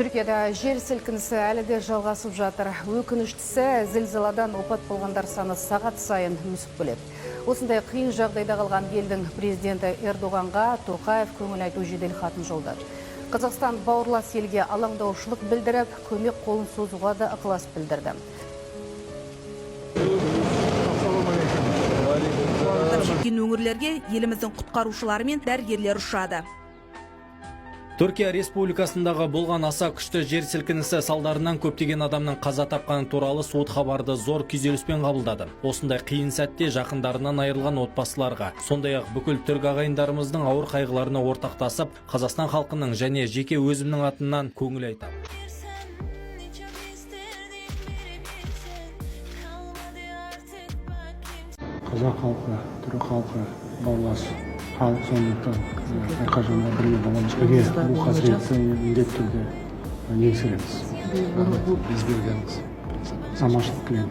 Түркияда жер сілкінісі әлі де жалғасып жатыр. Өкініштісі, зілзаладан опат болғандар саны сағат сайын өсіп келеді. Осындай қиын жағдайда қалған елдің президенті Эрдоғанға Тоқаев көңіл айту жедел хатын жолдады. Қазақстан бауырлас елге алаңдаушылық білдіріп, көмек қолын созуға да ықылас білдірді. Жеткен өңірлерге еліміздің құтқарушылары мен дәрігерлер ұшады. Түркия Республикасындағы болған аса күшті жер сілкінісі салдарынан көптеген адамның қаза тапқаны туралы суыт хабарды зор күйзеліспен қабылдады. Осындай қиын сәтте жақындарынан айырылған отбасыларға, сондай-ақ бүкіл түрік ағайындарымыздың ауыр қайғыларына ортақтасып, Қазақстан халқының және жеке өзімнің атынан көңіл айтамын. Қазақ халқы, түрік халқы, бауырлас халық, сондықтан әрқашанда бірге боламыз. Бірге бұл қасіретті міндетті түрде еңсереміз. Біз бергенбіз. Аманшылық тілеймін.